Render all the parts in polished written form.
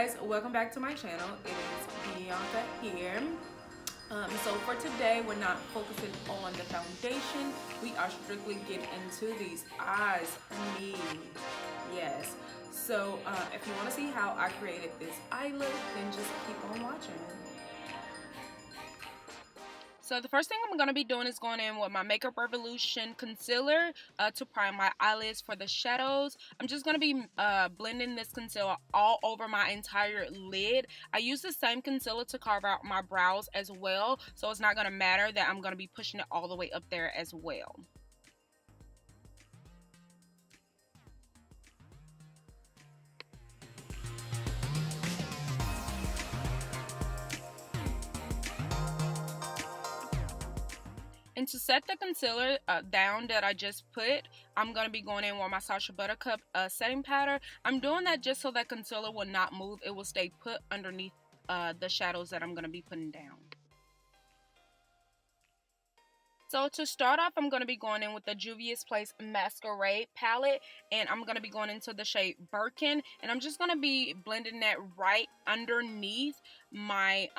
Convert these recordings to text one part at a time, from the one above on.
guys, welcome back to my channel. It is Bianca here. So for today, we're not focusing on the foundation. We are strictly getting into these eyes. Yes. So if you want to see how I created this eye look, then just keep on watching. So the first thing I'm going to be doing is going in with my Makeup Revolution concealer to prime my eyelids for the shadows. I'm just going to be blending this concealer all over my entire lid. I use the same concealer to carve out my brows as well, so it's not going to matter that I'm going to be pushing it all the way up there as well. And to set the concealer down that I just put, I'm going to be going in with my Sacha Buttercup setting powder. I'm doing that just so that concealer will not move. It will stay put underneath the shadows that I'm going to be putting down. So to start off, I'm going to be going in with the Juvia's Place Masquerade palette, and I'm going to be going into the shade Birkin, and I'm just going to be blending that right underneath my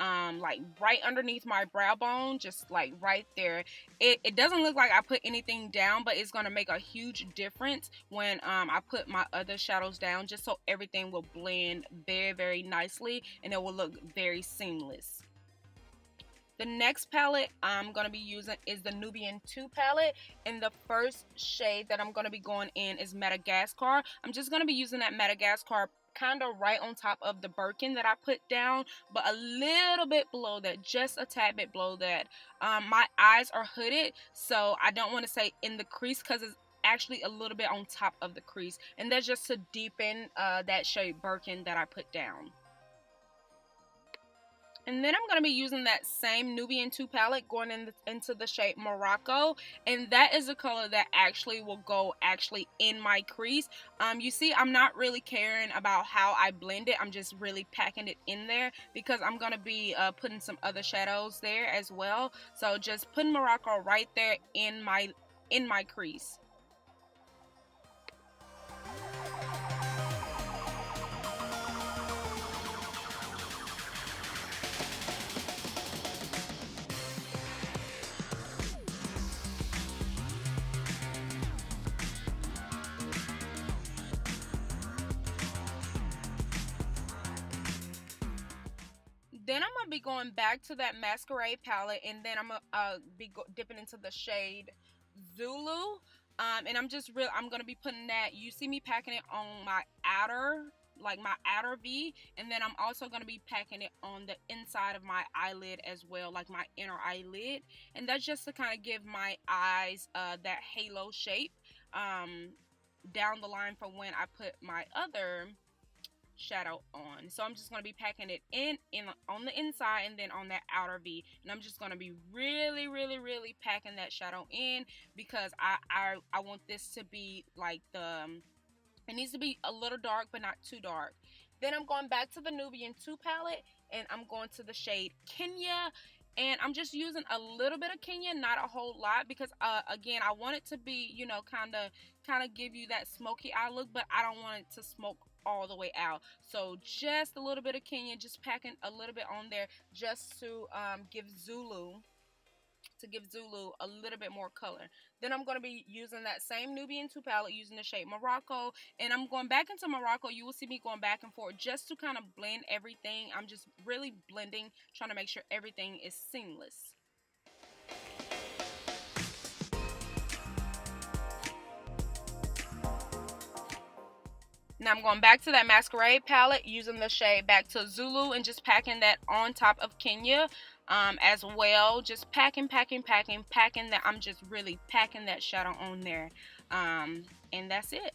right underneath my brow bone, just like right there. It doesn't look like I put anything down, but it's going to make a huge difference when I put my other shadows down, just so everything will blend very nicely and it will look very seamless. The next palette I'm going to be using is the Nubian 2 palette, and the first shade that I'm going to be going in is Madagascar. I'm just going to be using that Madagascar kind of right on top of the Birkin that I put down, but a little bit below that, just a tad bit below that. My eyes are hooded, so I don't want to say in the crease because it's actually a little bit on top of the crease, and that's just to deepen that shade Birkin that I put down. And then I'm going to be using that same Nubian 2 palette going into the shade Morocco. And that is a color that actually will go in my crease. You see, I'm not really caring about how I blend it. I'm just really packing it in there because I'm going to be putting some other shadows there as well. So just putting Morocco right there in my crease. Then I'm going to be going back to that Masquerade palette, and then I'm going to be dipping into the shade Zulu. And I'm going to be putting that, you see me packing it on my outer, like my outer V, and then I'm also going to be packing it on the inside of my eyelid as well, like my inner eyelid. And that's just to kind of give my eyes that halo shape down the line for when I put my other shadow on. So I'm just going to be packing it in on the inside and then on that outer V, and I'm just going to be really packing that shadow in because I want this to be like it needs to be a little dark but not too dark. Then I'm going back to the Nubian 2 palette, and I'm going to the shade Kenya, and I'm just using a little bit of Kenya, not a whole lot, because again, I want it to be, you know, kind of give you that smoky eye look, but I don't want it to smoke all the way out. So just a little bit of Kenya, just packing a little bit on there just to give Zulu a little bit more color. Then I'm going to be using that same Nubian 2 palette, using the shade Morocco, and I'm going back into Morocco. You will see me going back and forth just to kind of blend everything. I'm just really blending, trying to make sure everything is seamless. Now I'm going back to that Masquerade palette, using the shade Back to Zulu, and just packing that on top of Kenya as well. Just packing that. I'm just really packing that shadow on there. And that's it.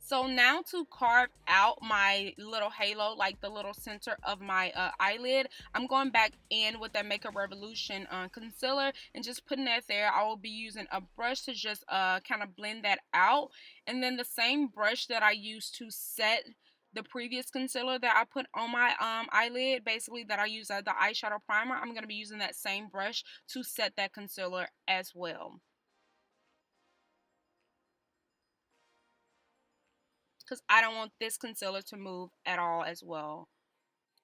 So now to carve out my little halo, like the little center of my eyelid, I'm going back in with that Makeup Revolution concealer and just putting that there. I will be using a brush to just kind of blend that out. And then the same brush that I used to set the previous concealer that I put on my eyelid, basically that I use as the eyeshadow primer. I'm going to be using that same brush to set that concealer as well, because I don't want this concealer to move at all as well.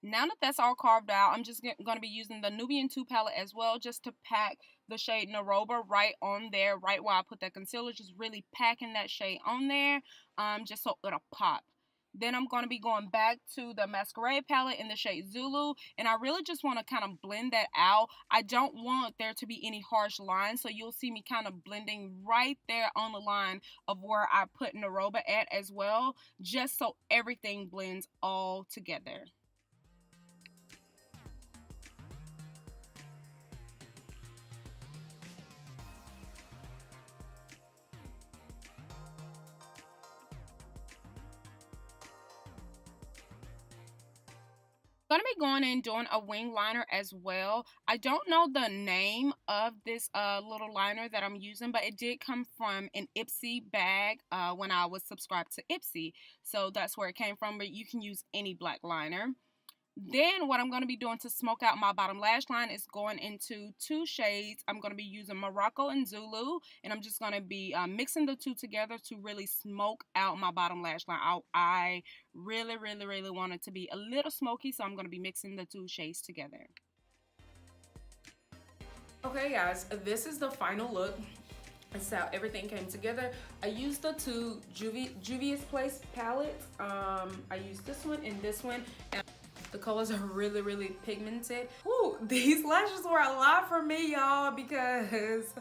Now that that's all carved out, I'm just going to be using the Nubian 2 palette as well, just to pack the shade Naroba right on there, right where I put that concealer, just really packing that shade on there, just so it'll pop. Then I'm going to be going back to the Masquerade palette in the shade Zulu, and I really just want to kind of blend that out. I don't want there to be any harsh lines, so you'll see me kind of blending right there on the line of where I put Naroba at as well, just so everything blends all together. Gonna be going in doing a wing liner as well. I don't know the name of this little liner that I'm using, but it did come from an Ipsy bag when I was subscribed to Ipsy, so that's where it came from, but you can use any black liner. Then what I'm going to be doing to smoke out my bottom lash line is going into two shades. I'm going to be using Morocco and Zulu, and I'm just going to be mixing the two together to really smoke out my bottom lash line. I really, really, really want it to be a little smoky, so I'm going to be mixing the two shades together. Okay guys, this is the final look. That's how everything came together. I used the two Juvia's Place palettes. I used this one and this one. And the colors are really, really pigmented. Whew, these lashes were a lot for me, y'all, because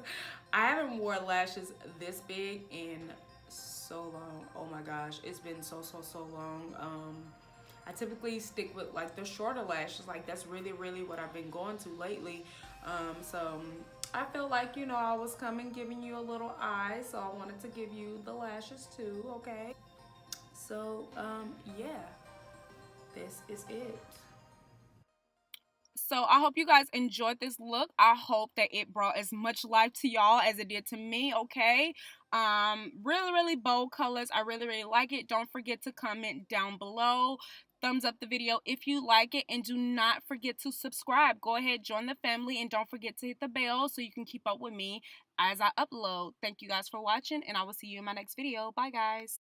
I haven't worn lashes this big in so long. Oh my gosh, it's been so long. I typically stick with like the shorter lashes. Like that's really, really what I've been going to lately. So I felt like, you know, I was coming giving you a little eye, so I wanted to give you the lashes too, okay? So yeah, this is it. So I hope you guys enjoyed this look. I hope that it brought as much life to y'all as it did to me, okay? Really, really bold colors. I really, really like it. Don't forget to comment down below. Thumbs up the video if you like it, and do not forget to subscribe. Go ahead, join the family, and don't forget to hit the bell so you can keep up with me as I upload. Thank you guys for watching, and I will see you in my next video. Bye, guys.